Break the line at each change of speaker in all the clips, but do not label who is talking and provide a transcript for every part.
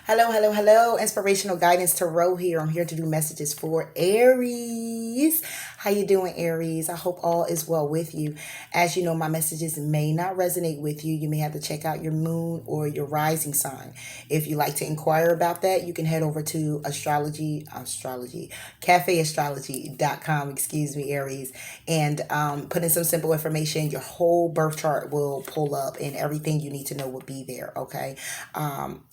Hello, hello, hello. Inspirational guidance tarot here. I'm here to do messages for Aries. How you doing, Aries? I hope all is well with you. As you know, my messages may not resonate with you. You may have to check out your moon or your rising sign. If you like to inquire about that, you can head over to cafeastrology.com, excuse me, Aries, and put in some simple information. Your whole birth chart will pull up and everything you need to know will be there, okay?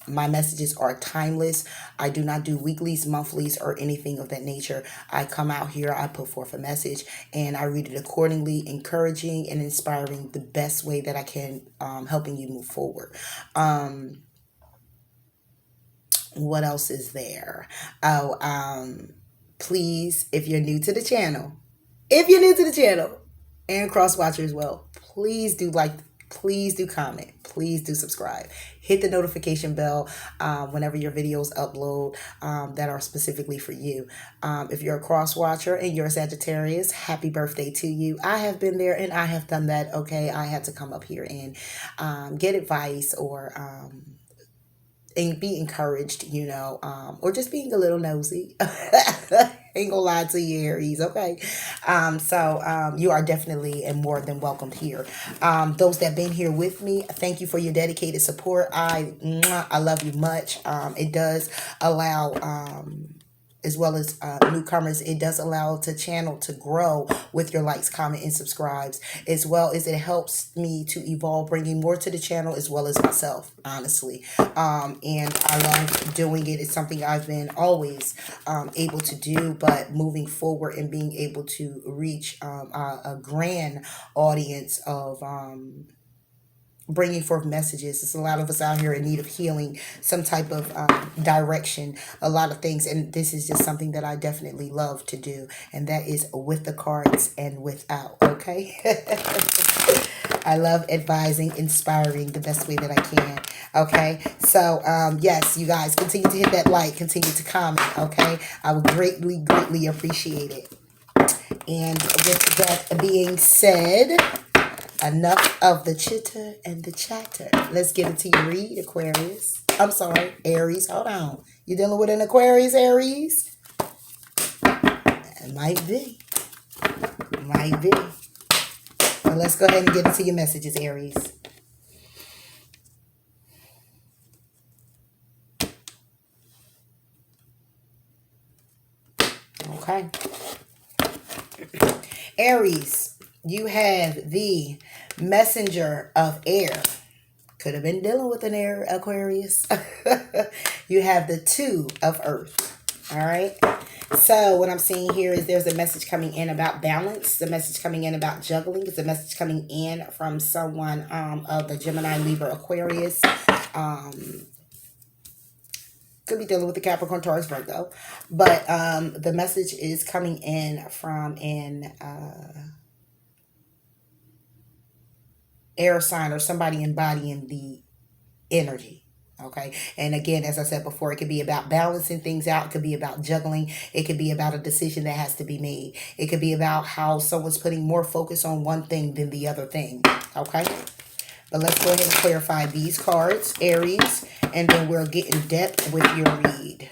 My messages are timeless. I do not do weeklies, monthlies, or anything of that nature. I come out here, I put forth a message, and I read it accordingly, encouraging and inspiring the best way that I can, helping you move forward. What else is there? Oh, please, if you're new to the channel, and cross watcher as well, please do like, please do comment, please do subscribe, hit the notification bell whenever your videos upload that are specifically for you. If you're a cross watcher and you're a Sagittarius, happy birthday to you. I have been there and I have done that. Okay, I had to come up here and get advice or and be encouraged, or just being a little nosy. Ain't gonna lie to you, Aries, okay? So you are definitely and more than welcome here. Those that been here with me, thank you for your dedicated support. I love you much. It does allow as well as newcomers, it does allow the channel to grow with your likes, comment, and subscribes, as well as it helps me to evolve, bringing more to the channel as well as myself, honestly. And I love doing it. It's something I've been always able to do, but moving forward and being able to reach a grand audience of bringing forth messages. There's a lot of us out here in need of healing, some type of direction, a lot of things. And this is just something that I definitely love to do. And that is with the cards and without, okay? I love advising, inspiring the best way that I can, okay? So, yes, you guys, continue to hit that like, continue to comment, okay? I would greatly, greatly appreciate it. And with that being said, enough of the chitter and the chatter. Let's get into your read, Aquarius. I'm sorry, Aries. Hold on. You dealing with an Aquarius, Aries? It might be. Might be. Well, let's go ahead and get into your messages, Aries. Okay. Aries, you have the messenger of air. Could have been dealing with an air, Aquarius. You have the two of earth. All right. So what I'm seeing here is there's a message coming in about balance. The message coming in about juggling. It's a message coming in from someone of the Gemini, Libra, Aquarius. Could be dealing with the Capricorn, Taurus, Virgo. But the message is coming in from an air sign or somebody embodying the energy. Okay. And again, as I said before, it could be about balancing things out. It could be about juggling. It could be about a decision that has to be made. It could be about how someone's putting more focus on one thing than the other thing. Okay. But let's go ahead and clarify these cards, Aries, and then we'll get in depth with your read.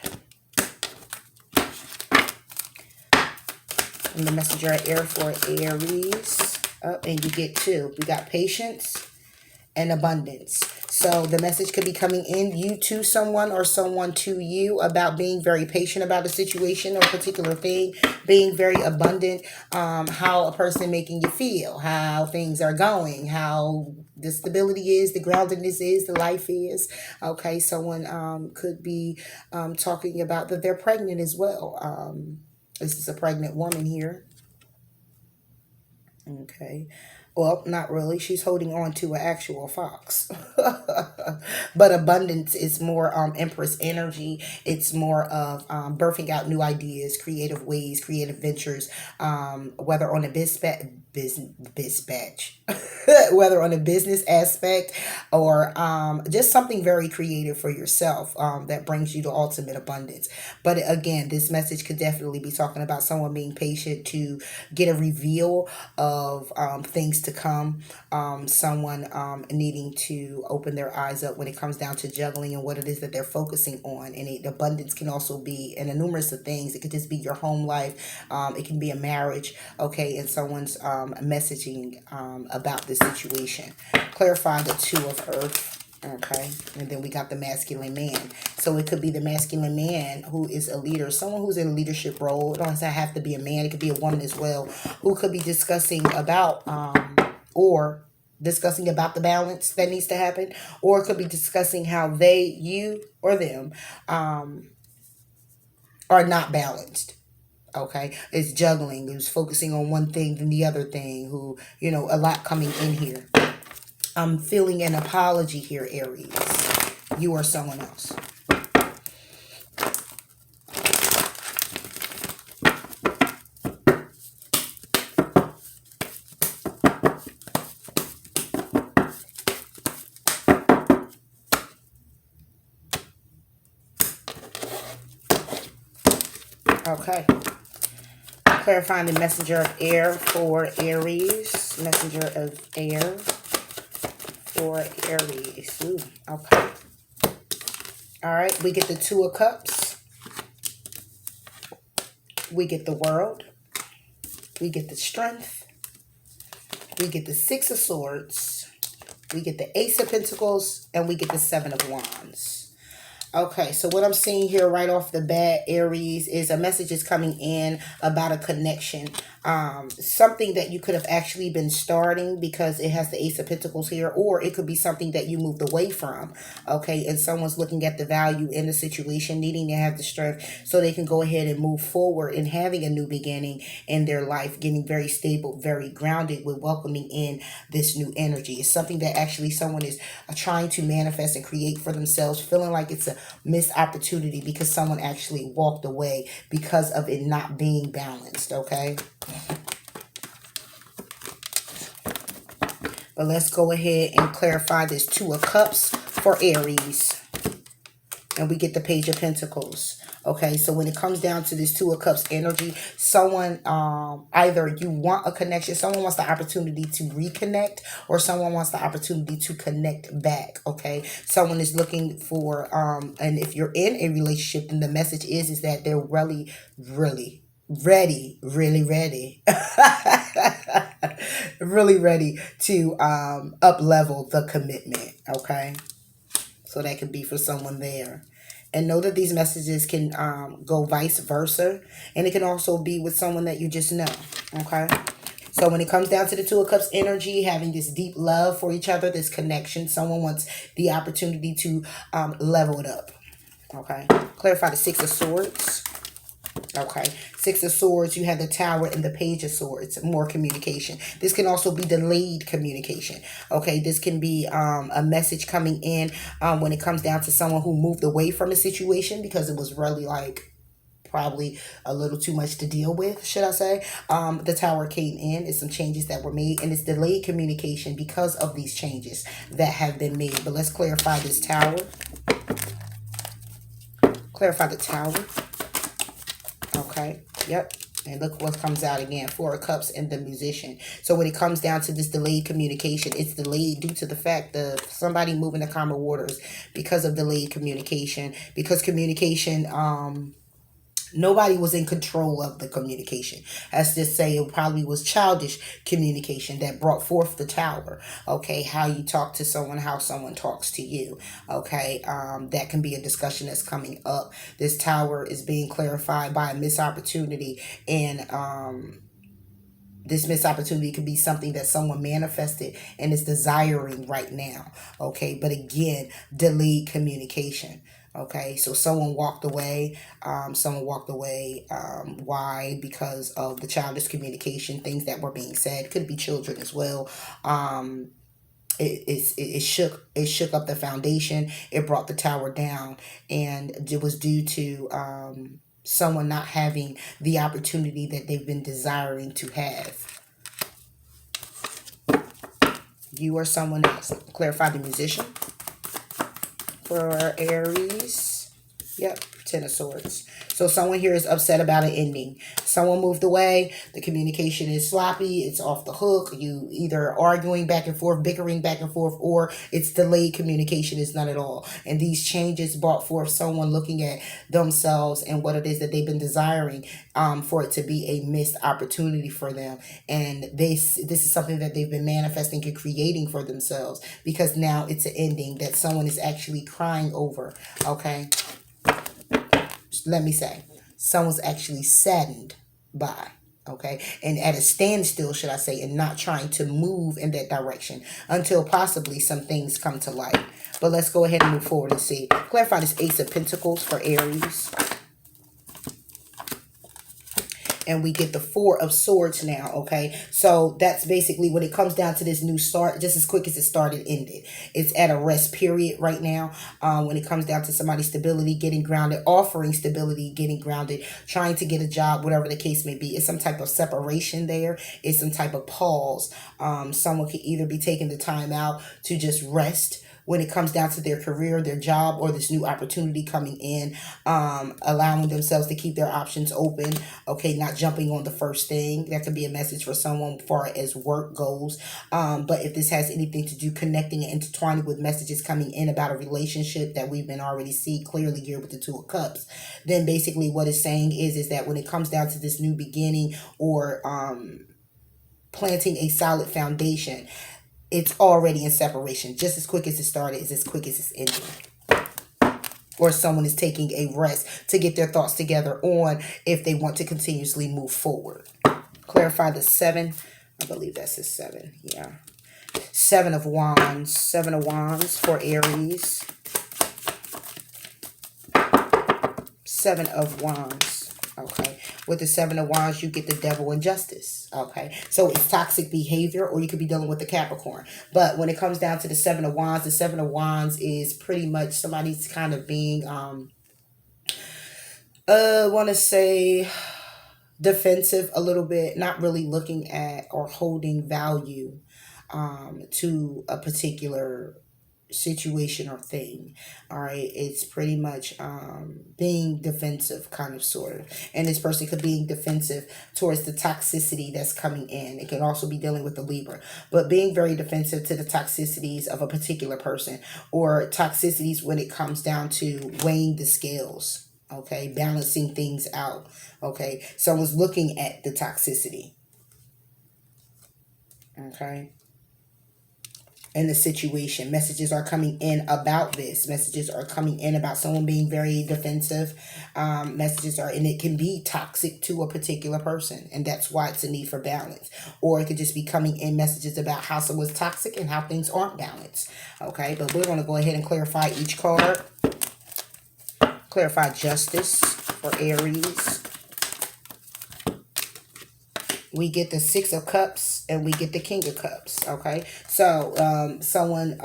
And the messenger of air for Aries. And you get two. We got patience and abundance. So the message could be coming in, you to someone or someone to you, about being very patient about a situation or a particular thing, being very abundant, how a person making you feel, how things are going, how the stability is, the groundedness is, the life is. Okay, someone could be talking about that they're pregnant as well. This is a pregnant woman here. Okay. Well, not really. She's holding on to an actual fox. But abundance is more Empress energy. It's more of birthing out new ideas, creative ways, creative ventures, whether on a business batch, whether on a business aspect or just something very creative for yourself that brings you to ultimate abundance. But again, this message could definitely be talking about someone being patient to get a reveal of things to come, someone needing to open their eyes up when it comes down to juggling and what it is that they're focusing on. And abundance can also be in a numerous of things. It could just be your home life, it can be a marriage, okay, and someone's messaging about this situation. Clarify the Two of Earth. Okay, and then we got the masculine man. So it could be the masculine man who is a leader, someone who's in a leadership role. It doesn't have to be a man, it could be a woman as well, who could be discussing about or discussing about the balance that needs to happen, or it could be discussing how they, you, or them are not balanced. Okay, it's juggling, it's focusing on one thing than the other thing, who, a lot coming in here. I'm feeling an apology here, Aries. You are someone else. Okay. Clarifying the messenger of air for Aries. Messenger of air for Aries. Ooh, okay. All right. We get the Two of Cups. We get the World. We get the Strength. We get the Six of Swords. We get the Ace of Pentacles. And we get the Seven of Wands. Okay, so what I'm seeing here right off the bat, Aries, is a message is coming in about a connection. Something that you could have actually been starting because it has the Ace of Pentacles here, or it could be something that you moved away from. Okay, and someone's looking at the value in the situation, needing to have the strength so they can go ahead and move forward and having a new beginning in their life, getting very stable, very grounded with welcoming in this new energy. It's something that actually someone is trying to manifest and create for themselves, feeling like it's a missed opportunity because someone actually walked away because of it not being balanced. Okay, but let's go ahead and clarify this Two of Cups for Aries, and we get the Page of Pentacles. Okay, so when it comes down to this Two of Cups energy, someone, either you want a connection, someone wants the opportunity to reconnect, or someone wants the opportunity to connect back. Okay, someone is looking for, and if you're in a relationship, then the message is that they're really, really ready, really ready, really ready to up level the commitment. Okay, so that could be for someone there. And know that these messages can go vice versa. And it can also be with someone that you just know. Okay. So when it comes down to the Two of Cups energy, having this deep love for each other, this connection, someone wants the opportunity to level it up. Okay. Clarify the Six of Swords. Okay, Six of Swords, you have the Tower and the Page of Swords, more communication. This can also be delayed communication. Okay, this can be a message coming in when it comes down to someone who moved away from a situation because it was really like probably a little too much to deal with, should I say. The Tower came in, it's some changes that were made, and it's delayed communication because of these changes that have been made. But let's clarify this Tower. Clarify the Tower. Okay, yep. And look what comes out again. Four of Cups and the Musician. So when it comes down to this delayed communication, it's delayed due to the fact of somebody moving the calmer waters because of delayed communication. Because communication, nobody was in control of the communication. Let's just say it probably was childish communication that brought forth the Tower. Okay, how you talk to someone, how someone talks to you. Okay, that can be a discussion that's coming up. This Tower is being clarified by a missed opportunity, and this missed opportunity could be something that someone manifested and is desiring right now. Okay, but again, delayed communication. Okay, so someone walked away. Why? Because of the childish communication, things that were being said. Could be children as well. It shook up the foundation. It brought the Tower down, and it was due to someone not having the opportunity that they've been desiring to have. You or someone else. Clarify the musician for Aries. Yep, Ten of Swords. So someone here is upset about an ending. Someone moved away. The communication is sloppy. It's off the hook. You either arguing back and forth, bickering back and forth, or it's delayed communication. It's none at all. And these changes brought forth someone looking at themselves and what it is that they've been desiring, for it to be a missed opportunity for them. And this is something that they've been manifesting and creating for themselves, because now it's an ending that someone is actually crying over. Okay. Let me say, someone's actually saddened by, okay, and at a standstill, should I say, and not trying to move in that direction until possibly some things come to light. But let's go ahead and move forward and see. Clarify this Ace of Pentacles for Aries. And we get the Four of Swords now, okay? So that's basically when it comes down to this new start, just as quick as it started, ended. It's at a rest period right now. When it comes down to somebody's stability, getting grounded, offering stability, getting grounded, trying to get a job, whatever the case may be. It's some type of separation there. It's some type of pause. Someone could either be taking the time out to just rest when it comes down to their career, their job, or this new opportunity coming in, allowing themselves to keep their options open, okay, not jumping on the first thing. That could be a message for someone as far as work goes. But if this has anything to do connecting and intertwining with messages coming in about a relationship that we've been already see clearly here with the Two of Cups, then basically what it's saying is that when it comes down to this new beginning or planting a solid foundation, it's already in separation. Just as quick as it started is as quick as it's ending. Or someone is taking a rest to get their thoughts together on if they want to continuously move forward. Clarify the Seven. I believe that's the Seven. Yeah. Seven of Wands. Seven of Wands for Aries. Seven of Wands. Okay. With the Seven of Wands, you get the Devil and Justice. Okay. So it's toxic behavior, or you could be dealing with the Capricorn. But when it comes down to the Seven of Wands, the Seven of Wands is pretty much somebody's kind of being, want to say defensive a little bit, not really looking at or holding value to a particular situation or thing. All right, it's pretty much being defensive, kind of, sort of. And this person could be defensive towards the toxicity that's coming in. It can also be dealing with the Libra, but being very defensive to the toxicities of a particular person, or toxicities when it comes down to weighing the scales. Okay, balancing things out. Okay, someone's looking at the toxicity. Okay. In the situation, messages are coming in about this. Messages are coming in about someone being very defensive. Messages are, and it can be toxic to a particular person, and that's why it's a need for balance. Or it could just be coming in messages about how someone's toxic and how things aren't balanced. Okay, but we're going to go ahead and clarify each card. Clarify Justice for Aries. We get the Six of Cups and we get the King of Cups. Okay, so someone,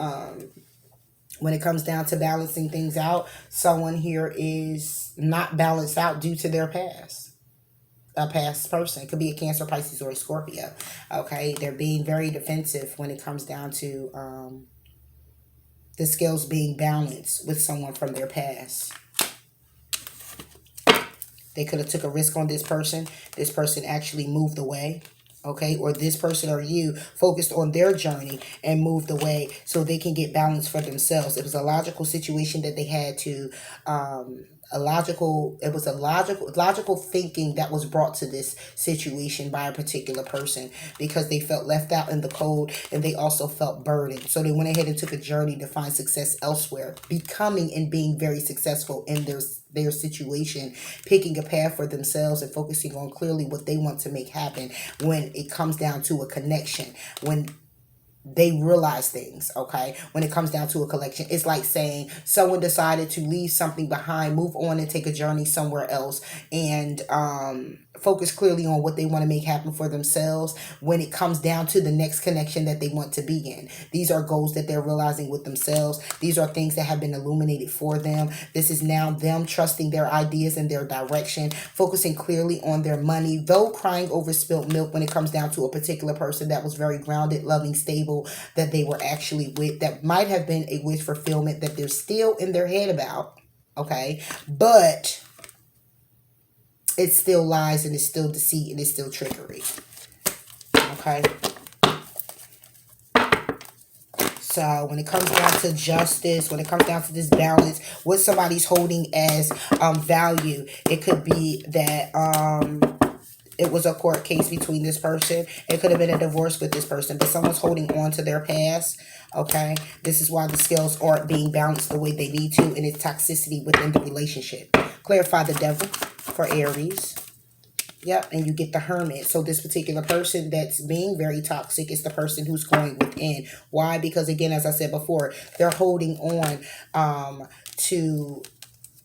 when it comes down to balancing things out, someone here is not balanced out due to their past. A past person. It could be a Cancer, Pisces, or a Scorpio. Okay, they're being very defensive when it comes down to the scales being balanced with someone from their past. They could have took a risk on this person. This person actually moved away. Okay, or this person or you focused on their journey and moved away so they can get balance for themselves. It was a logical situation that they had to, logical thinking that was brought to this situation by a particular person, because they felt left out in the cold and they also felt burdened. So they went ahead and took a journey to find success elsewhere, becoming and being very successful in their situation, picking a path for themselves and focusing on clearly what they want to make happen when it comes down to a connection, when they realize things. Okay, when it comes down to a collection, it's like saying someone decided to leave something behind, move on and take a journey somewhere else, and focus clearly on what they want to make happen for themselves when it comes down to the next connection that they want to be in. These are goals that they're realizing with themselves. These are things that have been illuminated for them. This is now them trusting their ideas and their direction, focusing clearly on their money, though crying over spilt milk when it comes down to a particular person that was very grounded, loving, stable, that they were actually with, that might have been a wish fulfillment that they're still in their head about. Okay, but it's still lies and it's still deceit and it's still trickery. Okay. So when it comes down to justice, when it comes down to this balance, what somebody's holding as value, it could be that it was a court case between this person. It could have been a divorce with this person, but someone's holding on to their past. Okay, this is why the scales aren't being balanced the way they need to, and it's toxicity within the relationship. Clarify the devil for Aries. Yep, and you get the Hermit. So this particular person that's being very toxic is the person who's going within. Why? Because again, as I said before, they're holding on to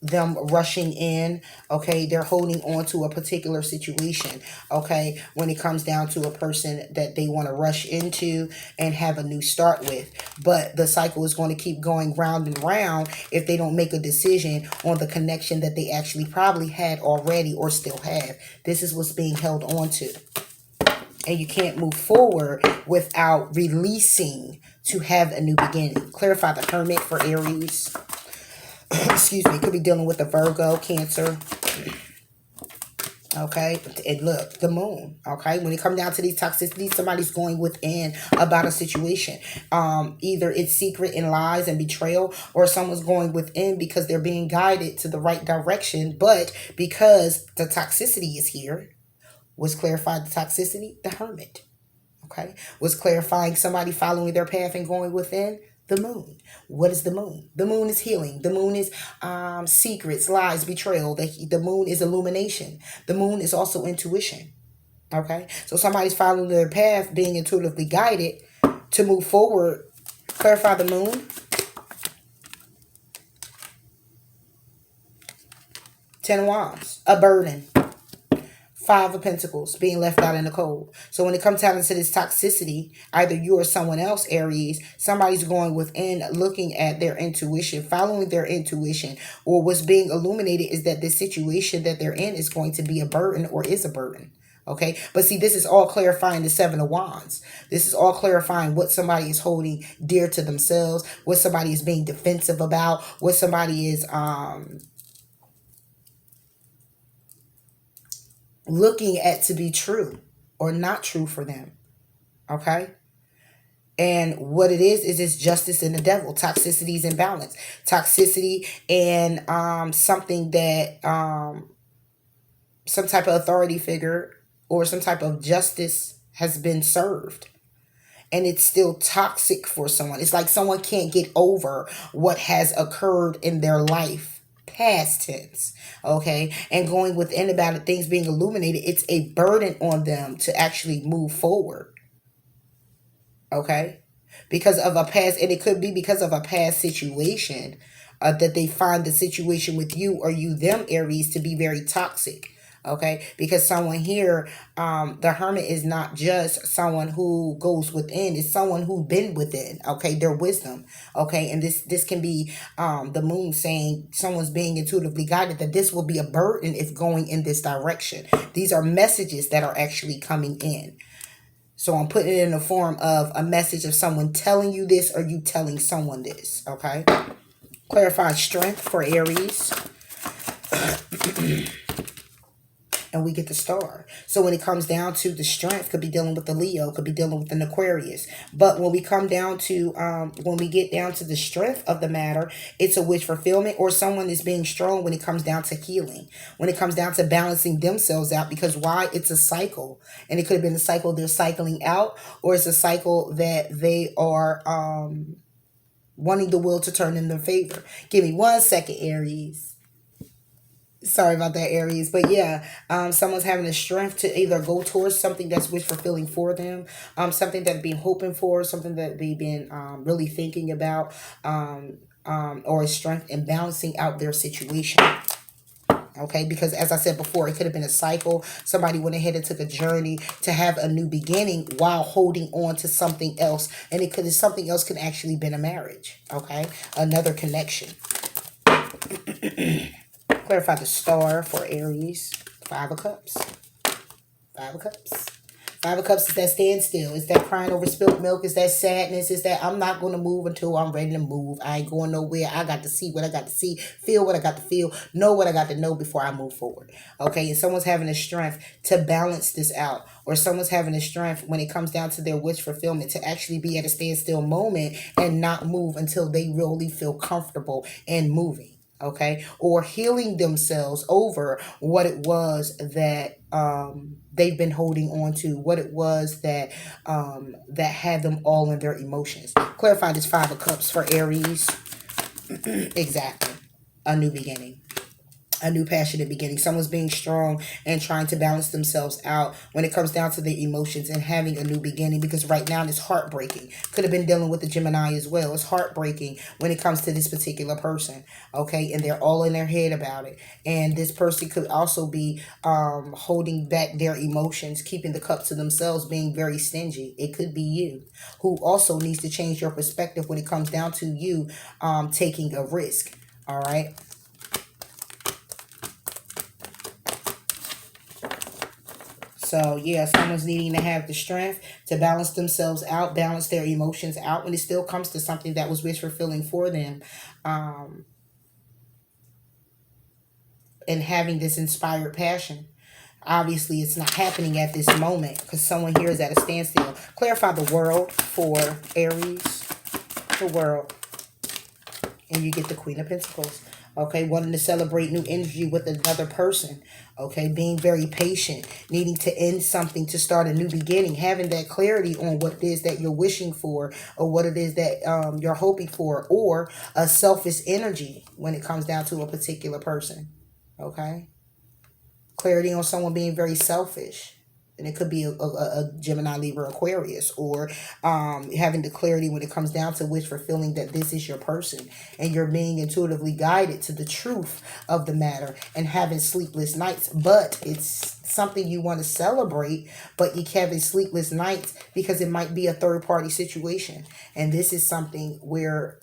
them rushing in. Okay, they're holding on to a particular situation. Okay, when it comes down to a person that they want to rush into and have a new start with, but the cycle is going to keep going round and round if they don't make a decision on the connection that they actually probably had already or still have. This is what's being held on to, and you can't move forward without releasing to have a new beginning. Clarify the Hermit for Aries. Excuse me, could be dealing with a Virgo, Cancer. Okay, and look, the Moon. Okay, when it comes down to these toxicities, somebody's going within about a situation. Either it's secret and lies and betrayal, or someone's going within because they're being guided to the right direction. But because the toxicity is here, was clarified the toxicity? The Hermit. Okay, was clarifying somebody following their path and going within? The Moon. What is the Moon? The Moon is healing. The Moon is secrets, lies, betrayal. The Moon is illumination. The Moon is also intuition. Okay, so somebody's following their path, being intuitively guided to move forward. Clarify the Moon. 10 of Wands, a burden. 5 of Pentacles, being left out in the cold. So when it comes down to this toxicity, either you or someone else, Aries, somebody's going within, looking at their intuition, following their intuition, or what's being illuminated is that this situation that they're in is going to be a burden or is a burden. Okay, but see, this is all clarifying the 7 of Wands. This is all clarifying what somebody is holding dear to themselves, what somebody is being defensive about, what somebody is looking at to be true or not true for them. Okay, and what it is it's justice and the devil. Toxicity is imbalance. Toxicity and something that some type of authority figure or some type of justice has been served, and it's still toxic for someone. It's like someone can't get over what has occurred in their life, past tense. Okay, and going within about it, things being illuminated, it's a burden on them to actually move forward. Okay, because of a past, and it could be because of a past situation that they find the situation with you or you them, Aries, to be very toxic. Okay, because someone here, the Hermit is not just someone who goes within, it's someone who's been within. Okay, their wisdom. Okay, and this can be the Moon saying someone's being intuitively guided that this will be a burden if going in this direction. These are messages that are actually coming in. So I'm putting it in the form of a message of someone telling you this or you telling someone this. Okay, clarify strength for Aries. And we get the Star. So when it comes down to the strength, could be dealing with the Leo, could be dealing with an Aquarius. But when we come down to, when we get down to the strength of the matter, it's a wish fulfillment, or someone is being strong when it comes down to healing, when it comes down to balancing themselves out. Because why? It's a cycle. And it could have been a cycle they're cycling out, or it's a cycle that they are wanting the will to turn in their favor. Give me 1 second, Aries. Sorry about that, Aries. But yeah, someone's having the strength to either go towards something that's wish fulfilling for them, something that they've been hoping for, something that they've been really thinking about, or a strength in balancing out their situation. okay? Because as I said before, it could have been a cycle. Somebody went ahead and took a journey to have a new beginning while holding on to something else. And it could, something else could actually been a marriage, okay? Another connection. Clarify the star for Aries. 5 of Cups. 5 of Cups. 5 of Cups is that standstill. It's that crying over spilled milk. It's that sadness. It's that I'm not going to move until I'm ready to move. I ain't going nowhere. I got to see what I got to see. Feel what I got to feel. Know what I got to know before I move forward. Okay? And someone's having the strength to balance this out. Or someone's having the strength when it comes down to their wish fulfillment to actually be at a standstill moment and not move until they really feel comfortable in moving. Okay, or healing themselves over what it was that they've been holding on to, what it was that that had them all in their emotions. Clarify this 5 of Cups for Aries. Exactly. A new beginning. A new passionate beginning. Someone's being strong and trying to balance themselves out when it comes down to their emotions and having a new beginning, because right now it's heartbreaking. Could have been dealing with the Gemini as well. It's heartbreaking when it comes to this particular person, okay? And they're all in their head about it. And this person could also be holding back their emotions, keeping the cup to themselves, being very stingy. It could be you who also needs to change your perspective when it comes down to you taking a risk, all right? So, yeah, someone's needing to have the strength to balance themselves out, balance their emotions out when it still comes to something that was wish fulfilling for them. And having this inspired passion. Obviously, it's not happening at this moment because someone here is at a standstill. Clarify the world for Aries. The world. And you get the Queen of Pentacles. Okay, wanting to celebrate new energy with another person. Okay, being very patient, needing to end something to start a new beginning, having that clarity on what it is that you're wishing for or what it is that you're hoping for, or a selfish energy when it comes down to a particular person. Okay, clarity on someone being very selfish. And it could be a Gemini, Libra, Aquarius, or having the clarity when it comes down to wish fulfilling that this is your person and you're being intuitively guided to the truth of the matter and having sleepless nights. But it's something you want to celebrate, but you're having sleepless nights because it might be a third-party situation. And this is something where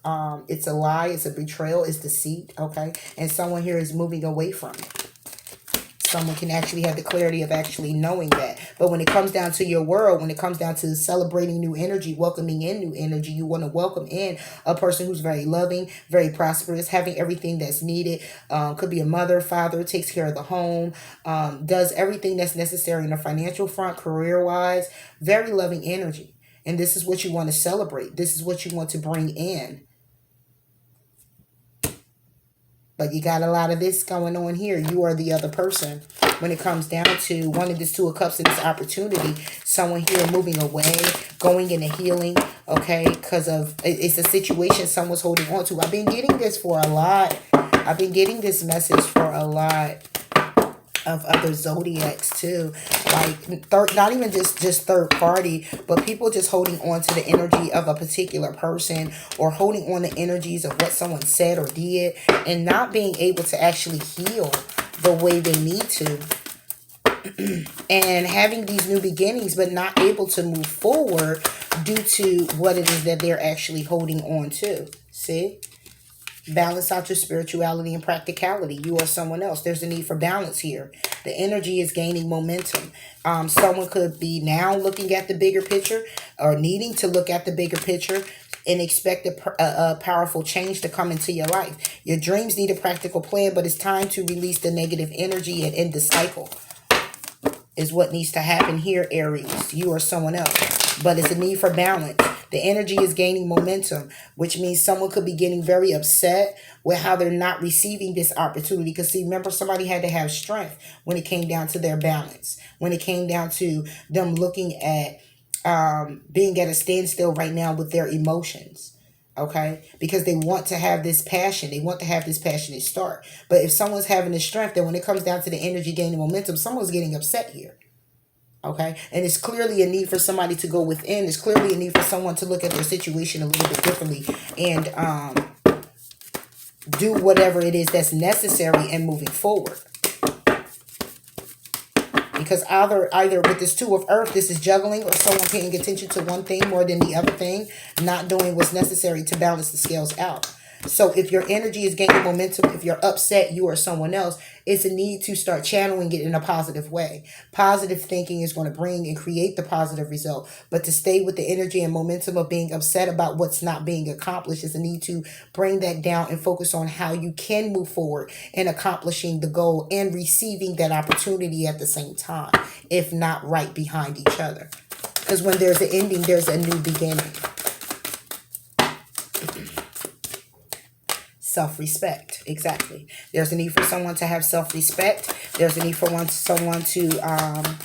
it's a lie, it's a betrayal, it's deceit, okay? And someone here is moving away from it. Someone can actually have the clarity of actually knowing that. But when it comes down to your world, when it comes down to celebrating new energy, welcoming in new energy, you want to welcome in a person who's very loving, very prosperous, having everything that's needed. Could be a mother, father, takes care of the home, does everything that's necessary in a financial front, career-wise, very loving energy. And this is what you want to celebrate. This is what you want to bring in. But you got a lot of this going on here. You are the other person when it comes down to wanting this 2 of Cups and this opportunity. Someone here moving away, going into healing, okay? Because of it's a situation someone's holding on to. I've been getting this for a lot. I've been getting this message for a lot of other zodiacs too, like not even just third party, but people just holding on to the energy of a particular person or holding on to energies of what someone said or did and not being able to actually heal the way they need to. And having these new beginnings but not able to move forward due to what it is that they're actually holding on to. See? Balance out your spirituality and practicality. You are someone else. There's a need for balance here. The energy is gaining momentum. Someone could be now looking at the bigger picture or needing to look at the bigger picture and expect a powerful change to come into your life. Your dreams need a practical plan, but it's time to release the negative energy and end the cycle. Is what needs to happen here, Aries. You are someone else. But it's a need for balance. The energy is gaining momentum, which means someone could be getting very upset with how they're not receiving this opportunity. Because see, remember, somebody had to have strength when it came down to their balance. When it came down to them looking at being at a standstill right now with their emotions. Okay, because they want to have this passion. They want to have this passionate start. But if someone's having the strength, then when it comes down to the energy gaining momentum, someone's getting upset here. Okay, and it's clearly a need for somebody to go within. It's clearly a need for someone to look at their situation a little bit differently and do whatever it is that's necessary and moving forward. because either with this Two of Earth, this is juggling, or someone paying attention to one thing more than the other thing, not doing what's necessary to balance the scales out. So if your energy is gaining momentum, if you're upset, you or someone else, it's a need to start channeling it in a positive way. Positive thinking is going to bring and create the positive result. But to stay with the energy and momentum of being upset about what's not being accomplished is a need to bring that down and focus on how you can move forward in accomplishing the goal and receiving that opportunity at the same time, if not right behind each other. Because when there's an ending, there's a new beginning. Self-respect. Exactly. There's a need for someone to have self-respect. There's a need for someone to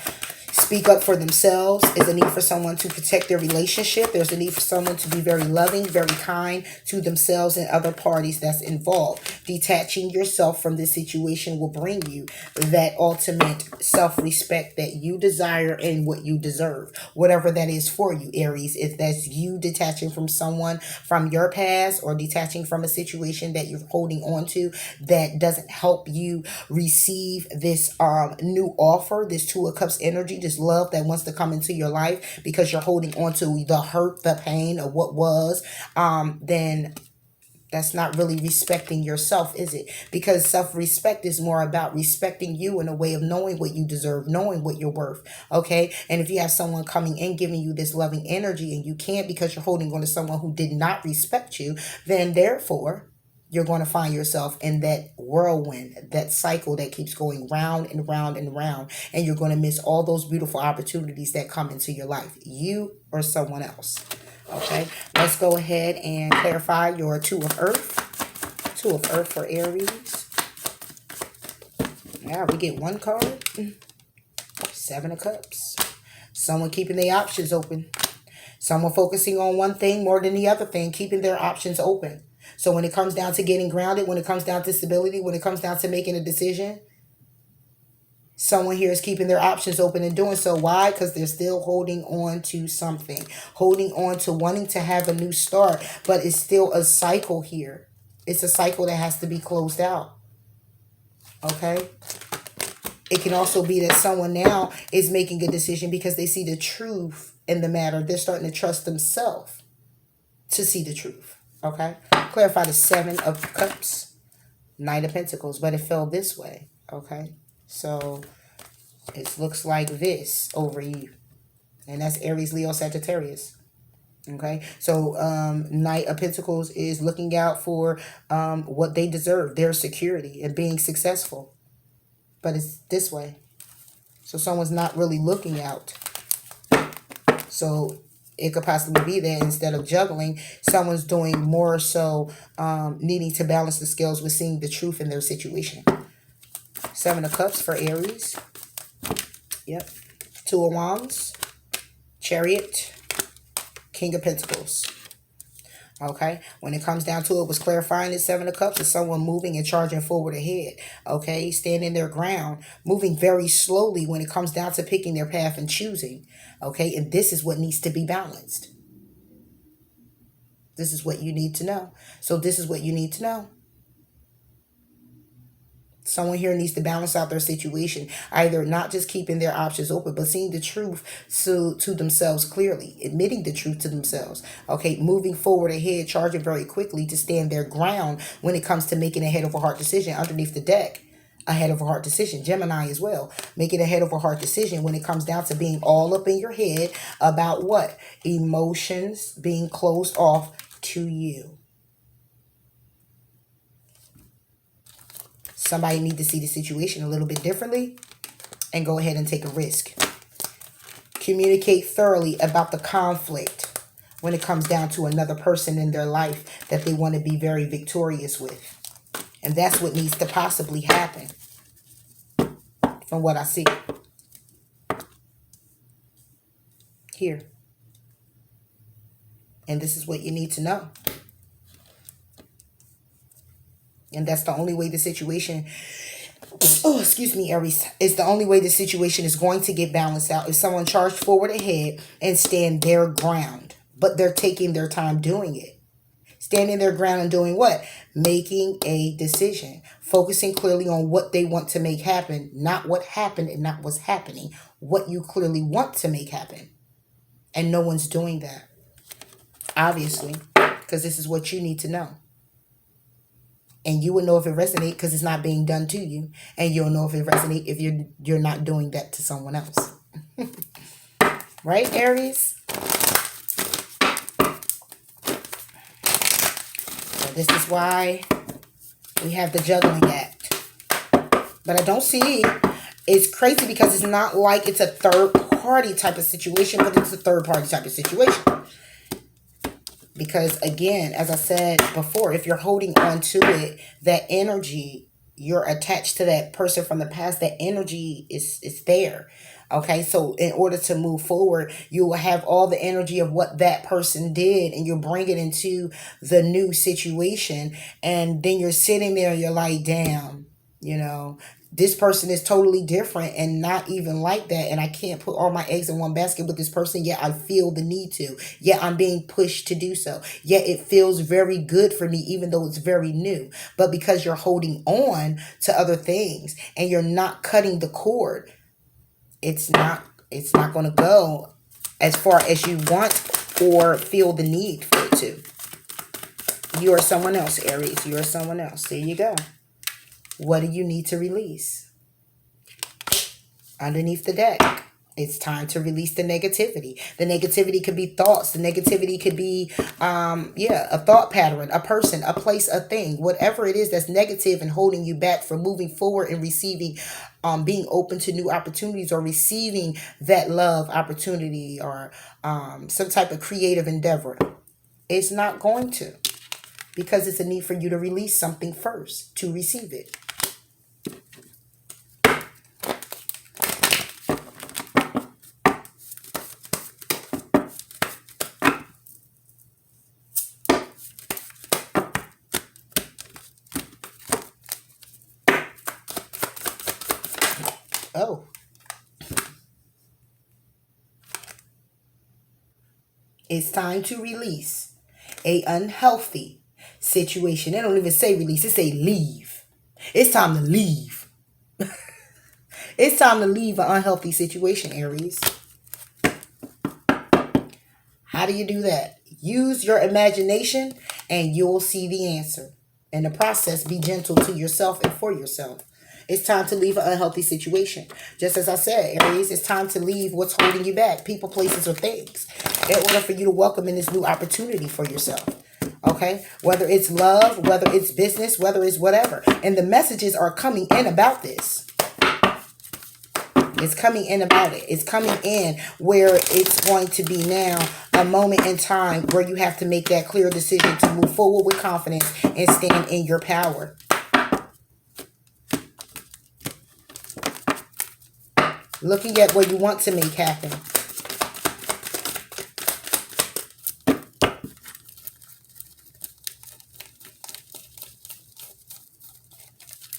speak up for themselves. There's a need for someone to protect their relationship. There's a need for someone to be very loving, very kind to themselves and other parties that's involved. Detaching yourself from this situation will bring you that ultimate self-respect that you desire and what you deserve. Whatever that is for you, Aries. If that's you detaching from someone from your past, or detaching from a situation that you're holding on to that doesn't help you receive this new offer, this Two of Cups energy, this love that wants to come into your life because you're holding on to the hurt, the pain of what was, then that's not really respecting yourself, is it? Because self-respect is more about respecting you in a way of knowing what you deserve, knowing what you're worth, okay? And if you have someone coming in giving you this loving energy and you can't because you're holding on to someone who did not respect you, then therefore you're going to find yourself in that whirlwind, that cycle that keeps going round and round and round, and you're going to miss all those beautiful opportunities that come into your life, you or someone else. Okay, let's go ahead and clarify your Two of Earth. Two of Earth for Aries. Yeah, we get one card. Seven of Cups. Someone keeping their options open. Someone focusing on one thing more than the other thing, keeping their options open. So when it comes down to getting grounded, when it comes down to stability, when it comes down to making a decision, someone here is keeping their options open and doing so. Why? Because they're still holding on to something. Holding on to wanting to have a new start. But it's still a cycle here. It's a cycle that has to be closed out. Okay? It can also be that someone now is making a decision because they see the truth in the matter. They're starting to trust themselves to see the truth. Okay? Clarify the Seven of Cups. Knight of Pentacles. But it fell this way. Okay? So it looks like this over you. And that's Aries, Leo, Sagittarius. Okay. So Knight of Pentacles is looking out for what they deserve, their security and being successful. But it's this way. So someone's not really looking out. So it could possibly be that instead of juggling, someone's doing more so needing to balance the scales with seeing the truth in their situation. Seven of Cups for Aries. Yep. Two of Wands. Chariot. King of Pentacles. Okay. When it comes down to it, was clarifying the Seven of Cups is someone moving and charging forward ahead. Okay. Standing their ground. Moving very slowly when it comes down to picking their path and choosing. Okay. And this is what needs to be balanced. This is what you need to know. So this is what you need to know. Someone here needs to balance out their situation, either not just keeping their options open, but seeing the truth to themselves clearly, admitting the truth to themselves. Okay, moving forward ahead, charging very quickly to stand their ground when it comes to making a head over heart decision underneath the deck. A head over heart decision. Gemini as well. Making a head over heart decision when it comes down to being all up in your head about what? Emotions being closed off to you. Somebody need to see the situation a little bit differently and go ahead and take a risk. Communicate thoroughly about the conflict when it comes down to another person in their life that they want to be very victorious with. And that's what needs to possibly happen from what I see here. And this is what you need to know. And that's the only way the situation, oh, excuse me, Aries. It's the only way the situation is going to get balanced out. If someone charged forward ahead and stand their ground, but they're taking their time doing it. Standing their ground and doing what? Making a decision. Focusing clearly on what they want to make happen, not what happened and not what's happening. What you clearly want to make happen. And no one's doing that. Obviously, because this is what you need to know. And you will know if it resonates because it's not being done to you. And you'll know if it resonates if you're not doing that to someone else. Right, Aries? So this is why we have the juggling act. But I don't see, it's crazy because it's not like it's a third party type of situation, but it's a third party type of situation. Because again, as I said before, if you're holding on to it, that energy, you're attached to that person from the past, that energy is there. Okay, so in order to move forward, you will have all the energy of what that person did and you'll bring it into the new situation. And then you're sitting there and you're like, damn, you know, this person is totally different and not even like that. And I can't put all my eggs in one basket with this person. Yet I feel the need to. Yet I'm being pushed to do so. Yet it feels very good for me, even though it's very new. But because you're holding on to other things and you're not cutting the cord, it's not going to go as far as you want or feel the need for it to. You are someone else, Aries. You are someone else. There you go. What do you need to release? Underneath the deck, it's time to release the negativity. The negativity could be thoughts. The negativity could be, a thought pattern, a person, a place, a thing. Whatever it is that's negative and holding you back from moving forward and receiving, being open to new opportunities or receiving that love opportunity or some type of creative endeavor. It's not going to. Because it's a need for you to release something first to receive it. Oh. It's time to release a unhealthy situation. They don't even say release. They say leave. It's time to leave. It's time to leave an unhealthy situation, Aries. How do you do that? Use your imagination and you'll see the answer. In the process, be gentle to yourself and for yourself. It's time to leave an unhealthy situation. Just as I said, Aries, it's time to leave what's holding you back. People, places, or things. In order for you to welcome in this new opportunity for yourself. Okay? Whether it's love, whether it's business, whether it's whatever. And the messages are coming in about this. It's coming in about it. It's coming in where it's going to be now a moment in time where you have to make that clear decision to move forward with confidence and stand in your power. Looking at what you want to make happen.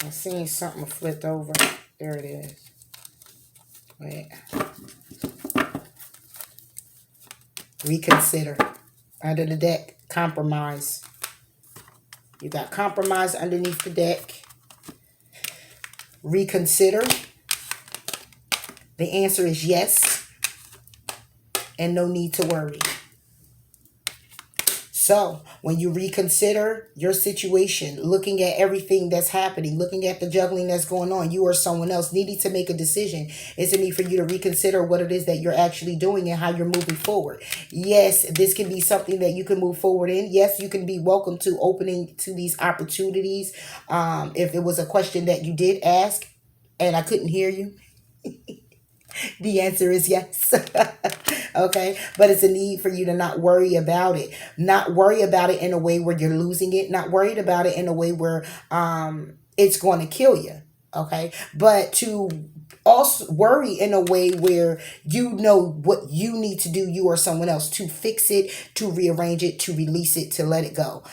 I'm seeing something flipped over. There it is. Wait. Reconsider. Under the deck, compromise. You got compromise underneath the deck. Reconsider. The answer is yes. And no need to worry. So, when you reconsider your situation, looking at everything that's happening, looking at the juggling that's going on, you or someone else needing to make a decision, it's a need for you to reconsider what it is that you're actually doing and how you're moving forward. Yes, this can be something that you can move forward in. Yes, you can be welcome to opening to these opportunities. If it was a question that you did ask and I couldn't hear you, the answer is yes. Okay. But it's a need for you to not worry about it. Not worry about it in a way where you're losing it. Not worried about it in a way where it's going to kill you. Okay. But to also worry in a way where you know what you need to do, you or someone else, to fix it, to rearrange it, to release it, to let it go.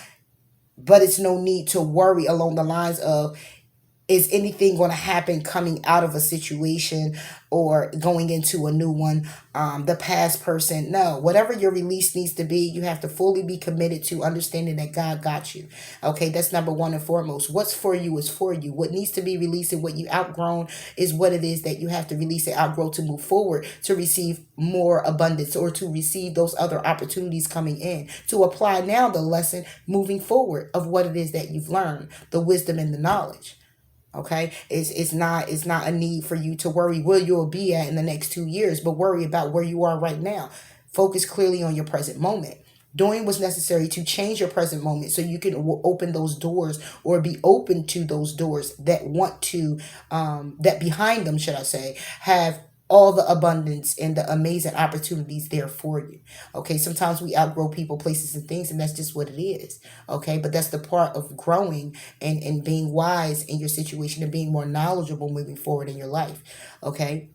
But it's no need to worry along the lines of, Is anything going to happen coming out of a situation or going into a new one? The past person? No. Whatever your release needs to be, you have to fully be committed to understanding that God got you. Okay, that's number one and foremost. What's for you is for you. What needs to be released and what you outgrown is what it is that you have to release and outgrow to move forward, to receive more abundance, or to receive those other opportunities coming in, to apply now the lesson moving forward of what it is that you've learned, the wisdom and the knowledge. Okay, it's not a need for you to worry where you'll be at in the next 2 years, but worry about where you are right now. Focus clearly on your present moment. Doing what's necessary to change your present moment so you can open those doors, or be open to those doors that want to, that behind them, should I say, have all the abundance and the amazing opportunities there for you. Okay, sometimes we outgrow people, places, and things, and that's just what it is. Okay, but that's the part of growing and being wise in your situation and being more knowledgeable moving forward in your life. Okay,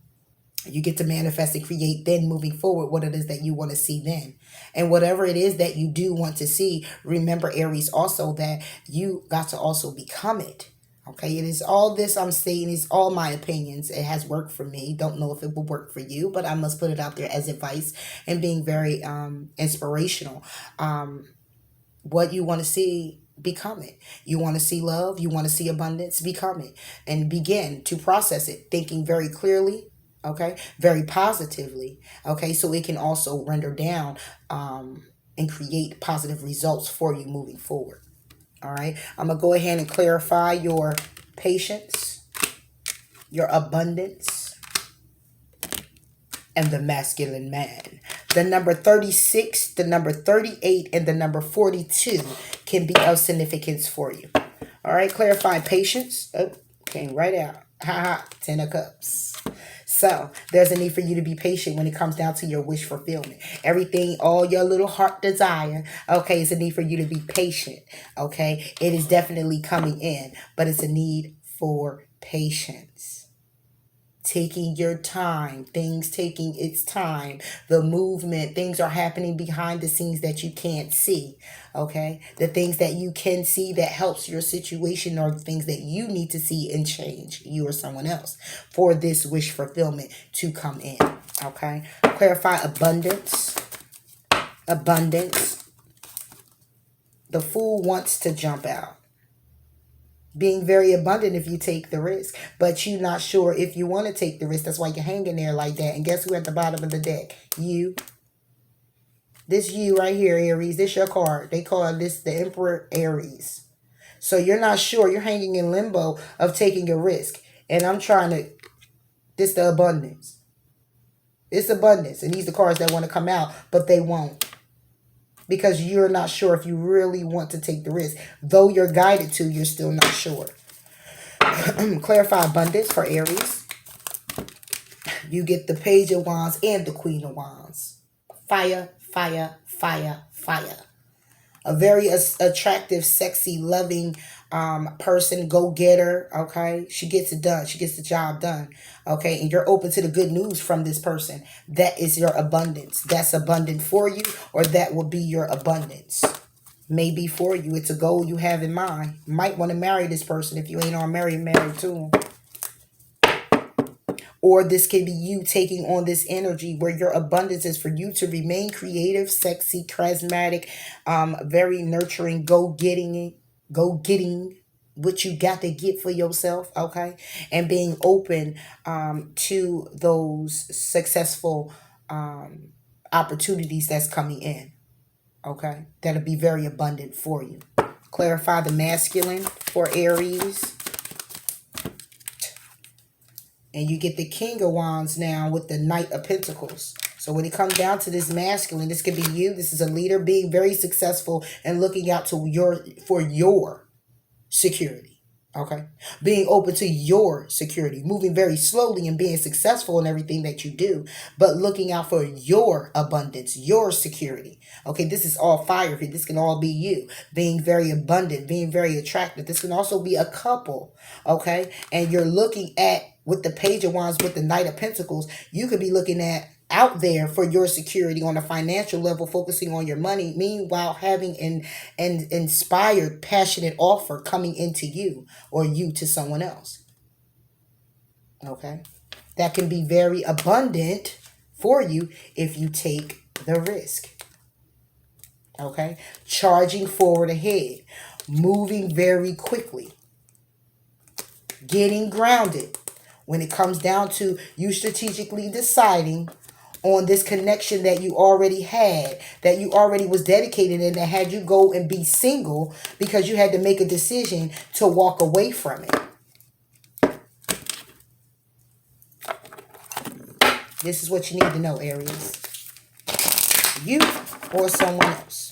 you get to manifest and create then moving forward what it is that you want to see then. And whatever it is that you do want to see, remember, Aries, also that you got to also become it. Okay, it is all this I'm saying is all my opinions. It has worked for me. Don't know if it will work for you, but I must put it out there as advice and being very inspirational. What you want to see, become it. You want to see love, you want to see abundance, become it. And begin to process it, thinking very clearly, okay, very positively, okay, so it can also render down and create positive results for you moving forward. All right, I'm going to go ahead and clarify your patience, your abundance, and the masculine man. The number 36, the number 38, and the number 42 can be of significance for you. All right, clarify patience. Oh, came right out. Ha, 10 of cups. So there's a need for you to be patient when it comes down to your wish fulfillment. Everything, all your little heart desire, okay, it's a need for you to be patient, okay? It is definitely coming in, but it's a need for patience. Taking your time, things taking its time, the movement, things are happening behind the scenes that you can't see, okay? The things that you can see that helps your situation are the things that you need to see and change, you or someone else, for this wish fulfillment to come in, okay? Clarify abundance. Abundance. The fool wants to jump out. Being very abundant if you take the risk, but you're not sure if you want to take the risk. That's why you're hanging there like that. And guess who at the bottom of the deck? You. This you right here, Aries. This your card. They call this the Emperor Aries. So you're not sure. You're hanging in limbo of taking a risk. And I'm trying to, this the abundance. It's abundance. And these are the cards that want to come out, but they won't. Because you're not sure if you really want to take the risk. Though you're guided to, you're still not sure. Clarify abundance for Aries. You get the Page of Wands and the Queen of Wands. Fire, fire, fire, fire. A very attractive, sexy, loving person, go-getter, okay? She gets it done. She gets the job done, okay? And you're open to the good news from this person. That is your abundance. That's abundant for you, or that will be your abundance. Maybe for you. It's a goal you have in mind. You might want to marry this person if you ain't already married to him. Or this could be you taking on this energy where your abundance is for you to remain creative, sexy, charismatic, very nurturing, go-getting what you got to get for yourself, okay? And being open to those successful opportunities that's coming in, okay? That'll be very abundant for you. Clarify the masculine for Aries. And you get the King of Wands now with the Knight of Pentacles. So when it comes down to this masculine, this could be you. This is a leader being very successful and looking out to for your security. Okay. Being open to your security. Moving very slowly and being successful in everything that you do. But looking out for your abundance, your security. Okay. This is all fire here. This can all be you. Being very abundant. Being very attractive. This can also be a couple. Okay. And you're looking at, with the Page of Wands, with the Knight of Pentacles, you could be looking at out there for your security on a financial level, focusing on your money, meanwhile having an inspired, passionate offer coming into you or you to someone else. Okay? That can be very abundant for you if you take the risk. Okay? Charging forward ahead, moving very quickly, getting grounded. When it comes down to you strategically deciding on this connection that you already had, that you already was dedicated in, that had you go and be single because you had to make a decision to walk away from it. This is what you need to know, Aries. You or someone else.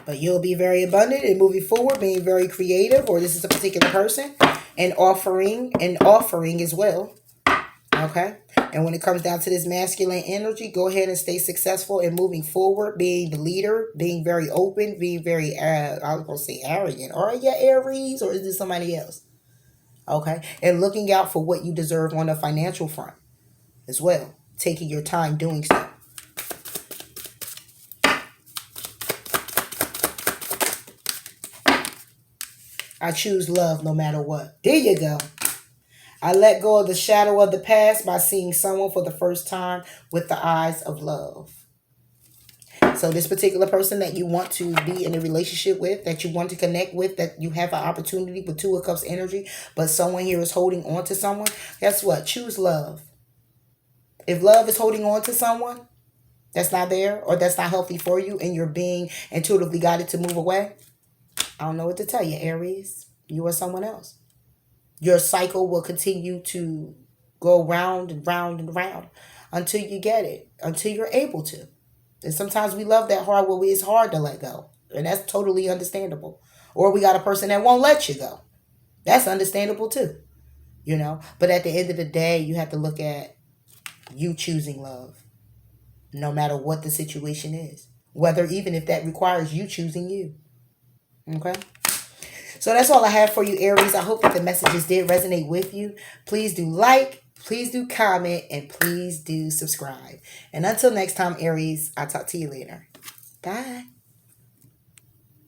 But you'll be very abundant in moving forward, being very creative, or this is a particular person, and offering as well. Okay? And when it comes down to this masculine energy, go ahead and stay successful in moving forward, being the leader, being very open, being very, I was going to say arrogant. Are you Aries or is this somebody else? Okay? And looking out for what you deserve on the financial front as well. Taking your time doing so. I choose love no matter what. There you go. I let go of the shadow of the past by seeing someone for the first time with the eyes of love. So this particular person that you want to be in a relationship with, that you want to connect with, that you have an opportunity with Two of Cups energy, but someone here is holding on to someone, guess what? Choose love. If love is holding on to someone that's not there or that's not healthy for you and you're being intuitively guided to move away, I don't know what to tell you, Aries. You or someone else. Your cycle will continue to go round and round and round until you get it, until you're able to. And sometimes we love that hard where it's hard to let go. And that's totally understandable. Or we got a person that won't let you go. That's understandable too. You know? But at the end of the day, you have to look at you choosing love. No matter what the situation is. Whether even if that requires you choosing you. Okay? So that's all I have for you, Aries. I hope that the messages did resonate with you. Please do like, please do comment, and please do subscribe. And until next time, Aries, I'll talk to you later. Bye.